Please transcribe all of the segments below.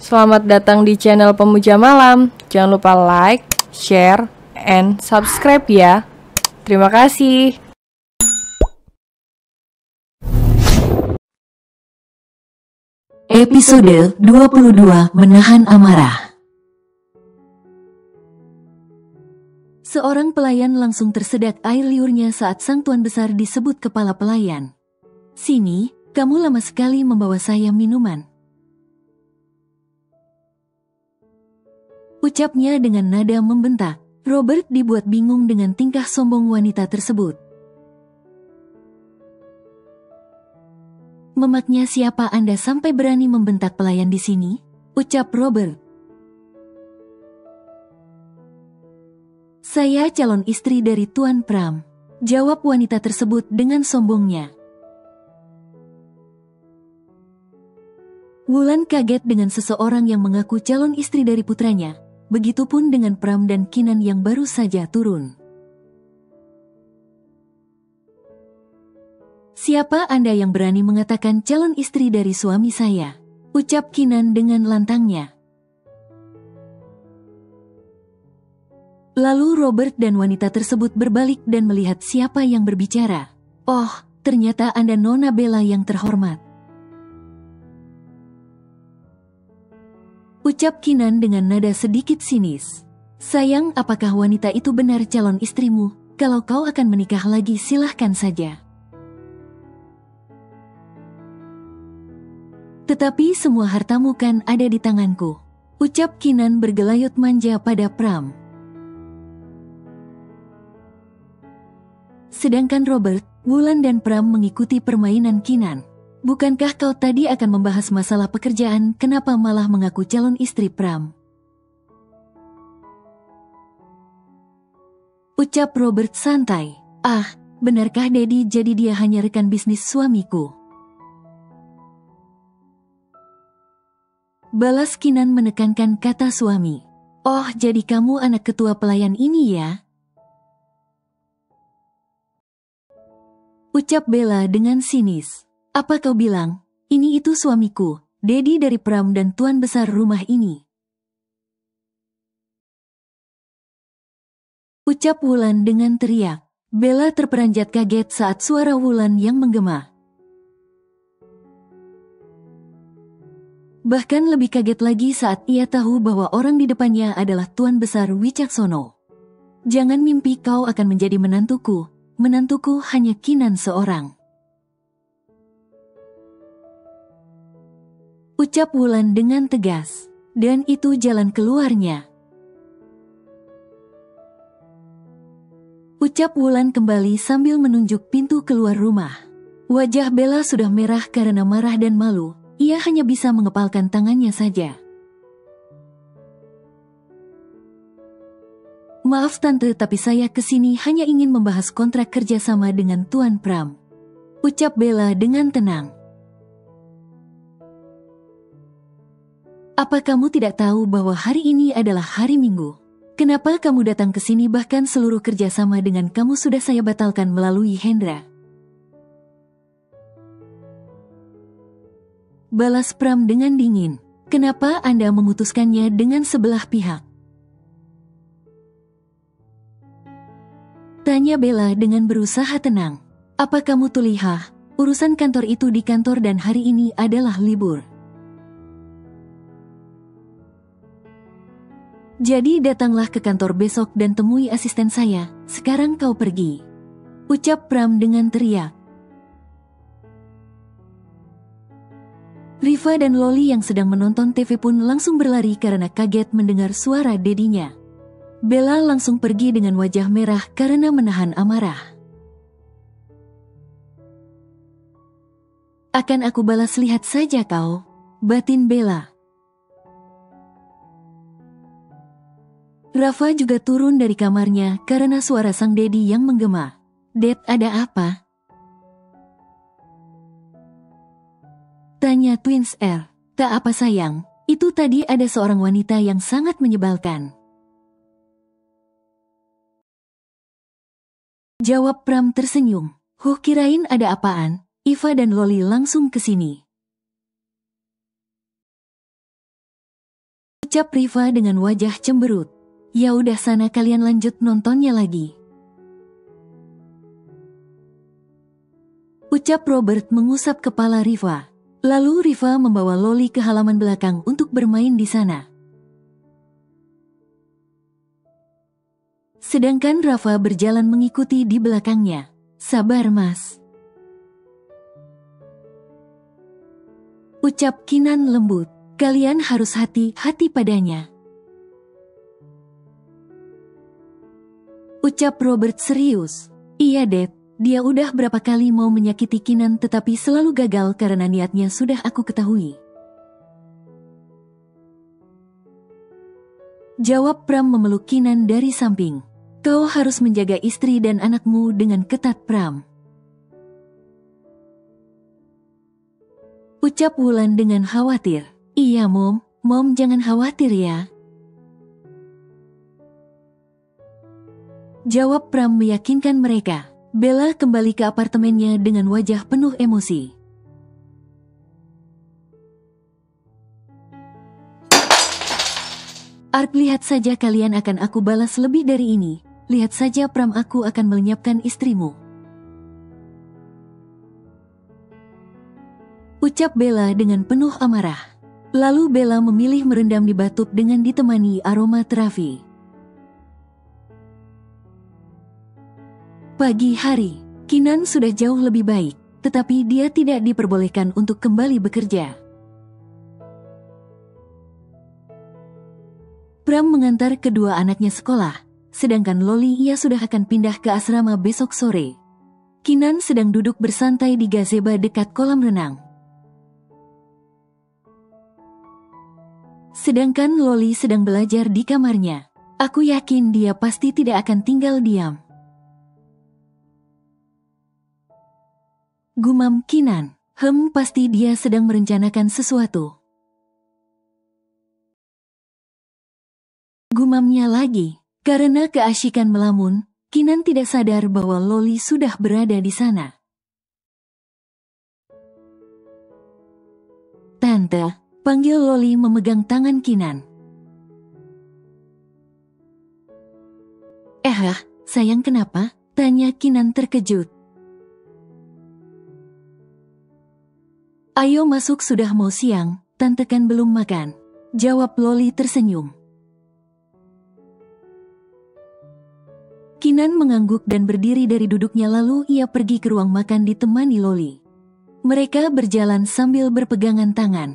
Selamat datang di channel Pemuja Malam. Jangan lupa like, share, and subscribe ya. Terima kasih. Episode 22 Menahan Amarah. Seorang pelayan langsung tersedak air liurnya saat sang tuan besar disebut kepala pelayan. "Sini, kamu lama sekali membawa saya minuman," ucapnya dengan nada membentak. Robert dibuat bingung dengan tingkah sombong wanita tersebut. "Memaknya siapa Anda sampai berani membentak pelayan di sini?" ucap Robert. "Saya calon istri dari Tuan Pram," jawab wanita tersebut dengan sombongnya. Wulan kaget dengan seseorang yang mengaku calon istri dari putranya. Begitupun dengan Pram dan Kinan yang baru saja turun. "Siapa Anda yang berani mengatakan calon istri dari suami saya?" ucap Kinan dengan lantangnya. Lalu Robert dan wanita tersebut berbalik dan melihat siapa yang berbicara. "Oh, ternyata Anda Nona Bella yang terhormat," ucap Kinan dengan nada sedikit sinis. "Sayang, apakah wanita itu benar calon istrimu? Kalau kau akan menikah lagi silahkan saja. Tetapi semua hartamu kan ada di tanganku," ucap Kinan bergelayut manja pada Pram. Sedangkan Robert, Wulan dan Pram mengikuti permainan Kinan. "Bukankah kau tadi akan membahas masalah pekerjaan, kenapa malah mengaku calon istri Pram?" ucap Robert santai. "Ah, benarkah Daddy jadi dia hanya rekan bisnis suamiku?" balas Kinan menekankan kata suami. "Oh, jadi kamu anak ketua pelayan ini ya?" ucap Bella dengan sinis. "Apa kau bilang? Ini itu suamiku, Daddy dari Pram dan tuan besar rumah ini," ucap Wulan dengan teriak. Bella terperanjat kaget saat suara Wulan yang menggema. Bahkan lebih kaget lagi saat ia tahu bahwa orang di depannya adalah tuan besar Wicaksono. "Jangan mimpi kau akan menjadi menantuku. Menantuku hanya Kinan seorang," ucap Wulan dengan tegas. Dan itu jalan keluarnya, ucap Wulan kembali sambil menunjuk pintu keluar rumah. Wajah Bella sudah merah karena marah dan malu. Ia hanya bisa mengepalkan tangannya saja. "Maaf tante, tapi saya kesini hanya ingin membahas kontrak kerjasama dengan Tuan Pram," ucap Bella dengan tenang. "Apa kamu tidak tahu bahwa hari ini adalah hari Minggu? Kenapa kamu datang ke sini, bahkan seluruh kerjasama dengan kamu sudah saya batalkan melalui Hendra?" balas Pram dengan dingin. "Kenapa Anda memutuskannya dengan sebelah pihak?" tanya Bella dengan berusaha tenang. "Apa kamu tulihah? Urusan kantor itu di kantor dan hari ini adalah libur. Jadi datanglah ke kantor besok dan temui asisten saya. Sekarang kau pergi," ucap Pram dengan teriak. Riva dan Loli yang sedang menonton TV pun langsung berlari karena kaget mendengar suara dedinya. Bella langsung pergi dengan wajah merah karena menahan amarah. "Akan aku balas, lihat saja kau," batin Bella. Rafa juga turun dari kamarnya karena suara sang Dedi yang menggema. "Dad, ada apa?" tanya Twins R. "Tak apa sayang, itu tadi ada seorang wanita yang sangat menyebalkan," jawab Pram tersenyum. Kirain ada apaan?" Iva dan Loli langsung ke sini. Ucap Riva dengan wajah cemberut. Ya udah sana kalian lanjut nontonnya lagi. Ucap Robert mengusap kepala Riva. Lalu Riva membawa Loli ke halaman belakang untuk bermain di sana. Sedangkan Rafa berjalan mengikuti di belakangnya. Sabar mas. Ucap Kinan lembut. Kalian harus hati-hati padanya. Ucap Robert serius. Iya Dad, dia udah berapa kali mau menyakiti Kinan tetapi selalu gagal karena niatnya sudah aku ketahui. Jawab Pram memeluk Kinan dari samping. Kau harus menjaga istri dan anakmu dengan ketat Pram. Ucap Wulan dengan khawatir. Iya Mom jangan khawatir ya. Jawab Pram meyakinkan mereka. Bella kembali ke apartemennya dengan wajah penuh emosi. Ark, lihat saja kalian akan aku balas lebih dari ini. Lihat saja Pram, aku akan melenyapkan istrimu. Ucap Bella dengan penuh amarah. Lalu Bella memilih merendam di bathtub dengan ditemani aroma terapi. Pagi hari, Kinan sudah jauh lebih baik, tetapi dia tidak diperbolehkan untuk kembali bekerja. Pram mengantar kedua anaknya sekolah, sedangkan Loli ia sudah akan pindah ke asrama besok sore. Kinan sedang duduk bersantai di gazebo dekat kolam renang. Sedangkan Loli sedang belajar di kamarnya. Aku yakin dia pasti tidak akan tinggal diam. Gumam Kinan. Pasti dia sedang merencanakan sesuatu. Gumamnya lagi. Karena keasyikan melamun, Kinan tidak sadar bahwa Loli sudah berada di sana. Tante, panggil Loli memegang tangan Kinan. Sayang kenapa? Tanya Kinan terkejut. Ayo masuk, sudah mau siang, tante kan belum makan. Jawab Loli tersenyum. Kinan mengangguk dan berdiri dari duduknya, lalu ia pergi ke ruang makan ditemani Loli. Mereka berjalan sambil berpegangan tangan.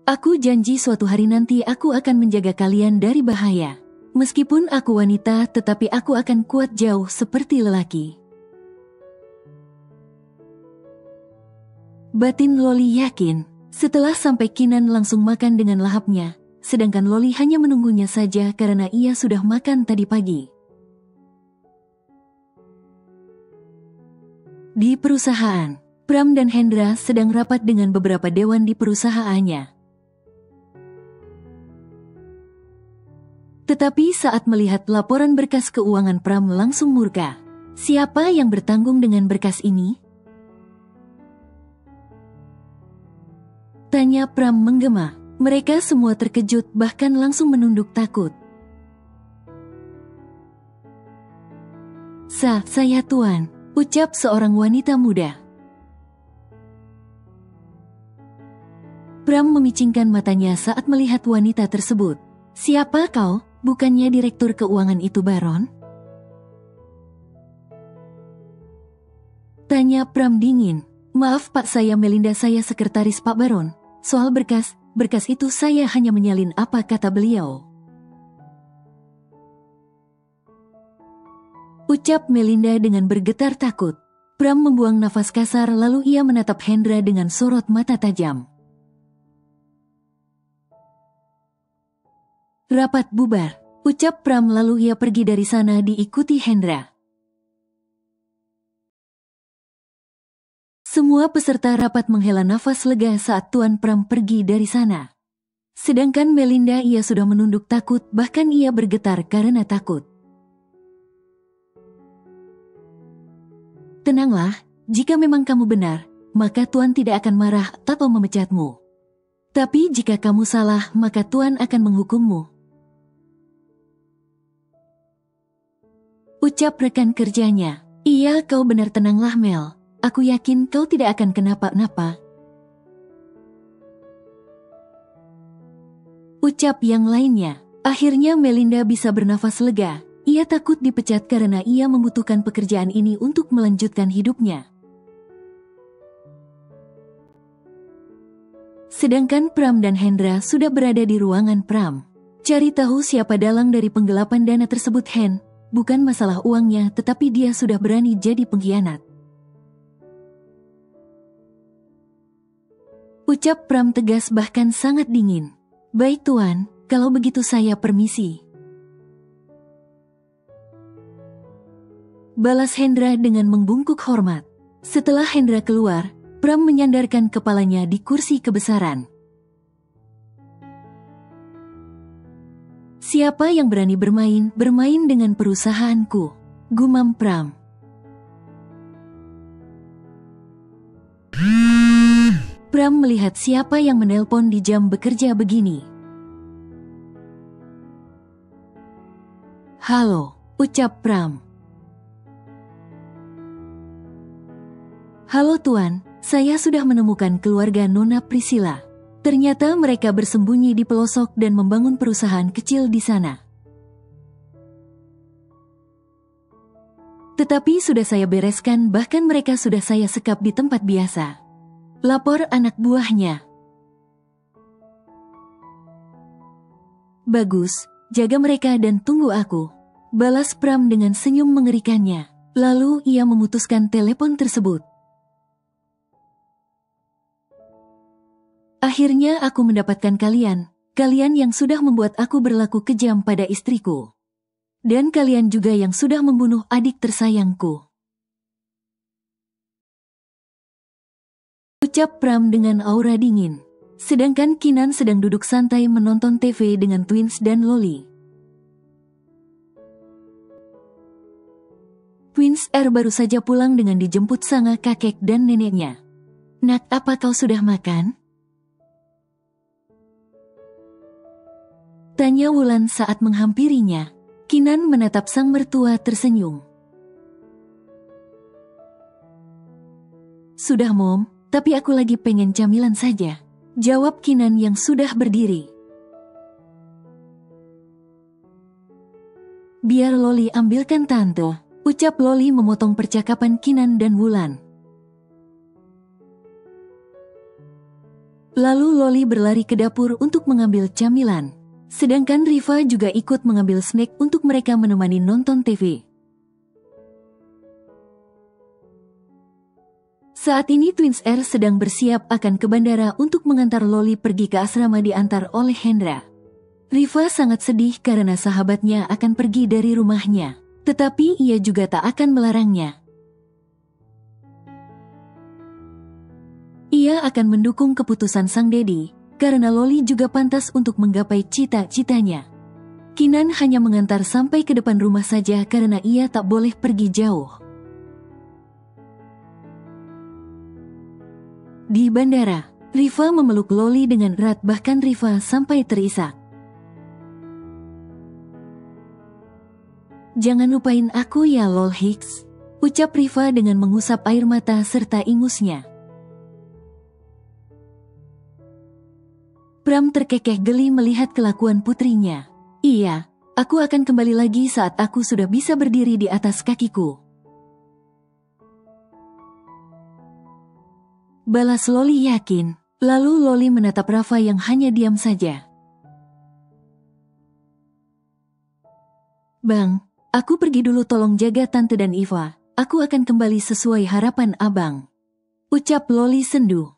Aku janji suatu hari nanti aku akan menjaga kalian dari bahaya. Meskipun aku wanita, tetapi aku akan kuat jauh seperti lelaki. Batin Loli yakin. Setelah sampai, Kinan langsung makan dengan lahapnya. Sedangkan Loli hanya menunggunya saja karena ia sudah makan tadi pagi. Di perusahaan, Pram dan Hendra sedang rapat dengan beberapa dewan di perusahaannya. Tetapi saat melihat laporan berkas keuangan, Pram langsung murka. Siapa yang bertanggung dengan berkas ini? Tanya Pram menggema. Mereka semua terkejut, bahkan langsung menunduk takut. Saya Tuan, ucap seorang wanita muda. Pram memicingkan matanya saat melihat wanita tersebut. Siapa kau? Bukannya direktur keuangan itu Baron? Tanya Pram dingin. Maaf Pak, saya Melinda, saya sekretaris Pak Baron. Soal berkas itu saya hanya menyalin, apa kata beliau. Ucap Melinda dengan bergetar takut. Pram membuang nafas kasar, lalu ia menatap Hendra dengan sorot mata tajam. Rapat bubar, ucap Pram, lalu ia pergi dari sana diikuti Hendra. Semua peserta rapat menghela nafas lega saat Tuan Pram pergi dari sana. Sedangkan Melinda, ia sudah menunduk takut, bahkan ia bergetar karena takut. Tenanglah, jika memang kamu benar, maka Tuan tidak akan marah atau memecatmu. Tapi jika kamu salah, maka Tuan akan menghukummu. Ucap rekan kerjanya. Iya, kau benar, tenanglah Mel. Aku yakin kau tidak akan kenapa-napa. Ucap yang lainnya. Akhirnya Melinda bisa bernafas lega. Ia takut dipecat karena ia membutuhkan pekerjaan ini untuk melanjutkan hidupnya. Sedangkan Pram dan Hendra sudah berada di ruangan Pram. Cari tahu siapa dalang dari penggelapan dana tersebut, Hen. Bukan masalah uangnya, tetapi dia sudah berani jadi pengkhianat. Ucap Pram tegas bahkan sangat dingin. Baik Tuan, kalau begitu saya permisi. Balas Hendra dengan membungkuk hormat. Setelah Hendra keluar, Pram menyandarkan kepalanya di kursi kebesaran. Siapa yang berani bermain dengan perusahaanku? Gumam Pram. Pram melihat siapa yang menelpon di jam bekerja begini. Halo, ucap Pram. Halo Tuan, saya sudah menemukan keluarga Nona Priscilla. Ternyata mereka bersembunyi di pelosok dan membangun perusahaan kecil di sana. Tetapi sudah saya bereskan, bahkan mereka sudah saya sekap di tempat biasa. Lapor anak buahnya. Bagus, jaga mereka dan tunggu aku. Balas Pram dengan senyum mengerikannya. Lalu ia memutuskan telepon tersebut. Akhirnya aku mendapatkan kalian yang sudah membuat aku berlaku kejam pada istriku. Dan kalian juga yang sudah membunuh adik tersayangku. Ucap Pram dengan aura dingin. Sedangkan Kinan sedang duduk santai menonton TV dengan Twins dan Loli. Twins baru saja pulang dengan dijemput sang kakek dan neneknya. Nak, apa kau sudah makan? Tanya Wulan saat menghampirinya. Kinan menatap sang mertua tersenyum. Sudah Mom, tapi aku lagi pengen camilan saja. Jawab Kinan yang sudah berdiri. Biar Loli ambilkan tante, ucap Loli memotong percakapan Kinan dan Wulan. Lalu Loli berlari ke dapur untuk mengambil camilan. Sedangkan Riva juga ikut mengambil snack untuk mereka menemani nonton TV. Saat ini Twins sedang bersiap akan ke bandara untuk mengantar Loli pergi ke asrama diantar oleh Hendra. Riva sangat sedih karena sahabatnya akan pergi dari rumahnya, tetapi ia juga tak akan melarangnya. Ia akan mendukung keputusan sang dedi, karena Loli juga pantas untuk menggapai cita-citanya. Kinan hanya mengantar sampai ke depan rumah saja karena ia tak boleh pergi jauh. Di bandara, Riva memeluk Loli dengan erat, bahkan Riva sampai terisak. Jangan lupain aku ya Lol Hicks, ucap Riva dengan mengusap air mata serta ingusnya. Pram terkekeh geli melihat kelakuan putrinya. Iya, aku akan kembali lagi saat aku sudah bisa berdiri di atas kakiku. Balas Loli yakin. Lalu Loli menatap Rafa yang hanya diam saja. Bang, aku pergi dulu, tolong jaga Tante dan Iva. Aku akan kembali sesuai harapan abang. Ucap Loli sendu.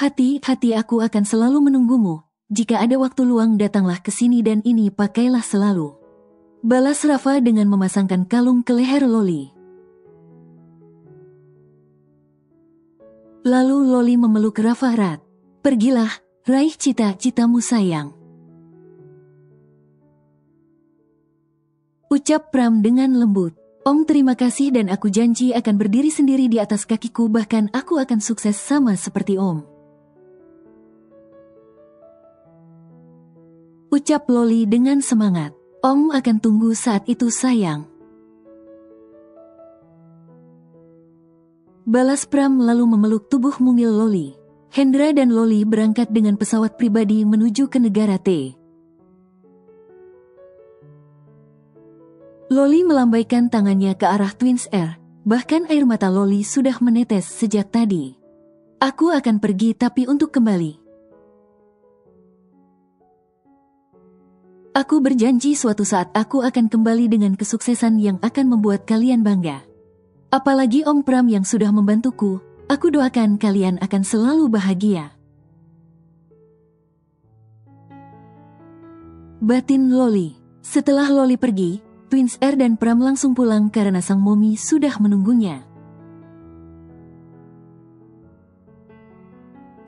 Hati-hati, aku akan selalu menunggumu. Jika ada waktu luang datanglah ke sini dan ini pakailah selalu. Balas Rafa dengan memasangkan kalung ke leher Loli. Lalu Loli memeluk Rafa erat. Pergilah, raih cita-citamu sayang. Ucap Pram dengan lembut. Om, terima kasih dan aku janji akan berdiri sendiri di atas kakiku, bahkan aku akan sukses sama seperti Om. Ucap Loli dengan semangat. Om akan tunggu saat itu, sayang. Balas Pram lalu memeluk tubuh mungil Loli. Hendra dan Loli berangkat dengan pesawat pribadi menuju ke negara T. Loli melambaikan tangannya ke arah Twins Air, bahkan air mata Loli sudah menetes sejak tadi. Aku akan pergi tapi untuk kembali. Aku berjanji suatu saat aku akan kembali dengan kesuksesan yang akan membuat kalian bangga. Apalagi Om Pram yang sudah membantuku, aku doakan kalian akan selalu bahagia. Batin Loli. Setelah Loli pergi, Twins Air dan Pram langsung pulang karena sang momi sudah menunggunya.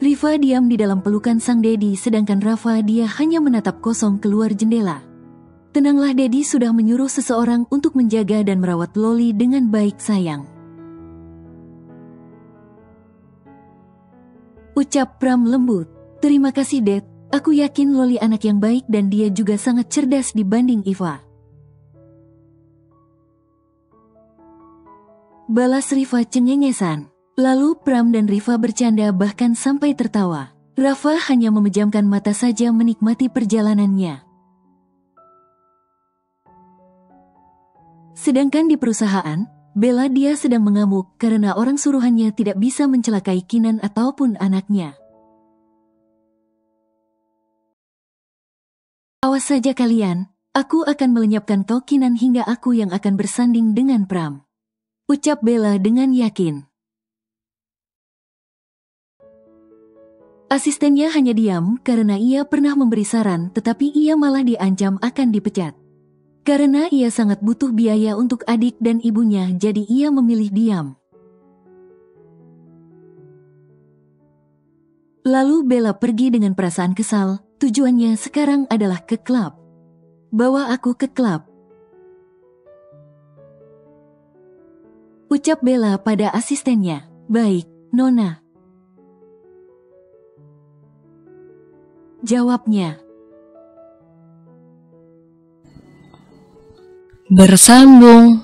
Riva diam di dalam pelukan sang Dedi, sedangkan Rafa dia hanya menatap kosong keluar jendela. Tenanglah, Dedi sudah menyuruh seseorang untuk menjaga dan merawat Loli dengan baik, sayang. Ucap Pram lembut. Terima kasih, Dad. Aku yakin Loli anak yang baik dan dia juga sangat cerdas dibanding Iva. Balas Riva cengengesan. Lalu Pram dan Riva bercanda bahkan sampai tertawa. Rafa hanya memejamkan mata saja menikmati perjalanannya. Sedangkan di perusahaan, Bella dia sedang mengamuk karena orang suruhannya tidak bisa mencelakai Kinan ataupun anaknya. Awas saja kalian, aku akan melenyapkan kau Kinan hingga aku yang akan bersanding dengan Pram. Ucap Bella dengan yakin. Asistennya hanya diam karena ia pernah memberi saran, tetapi ia malah diancam akan dipecat. Karena ia sangat butuh biaya untuk adik dan ibunya, jadi ia memilih diam. Lalu Bella pergi dengan perasaan kesal, tujuannya sekarang adalah ke klub. Bawa aku ke klub. Ucap Bella pada asistennya. Baik, Nona. Jawabnya. Bersambung.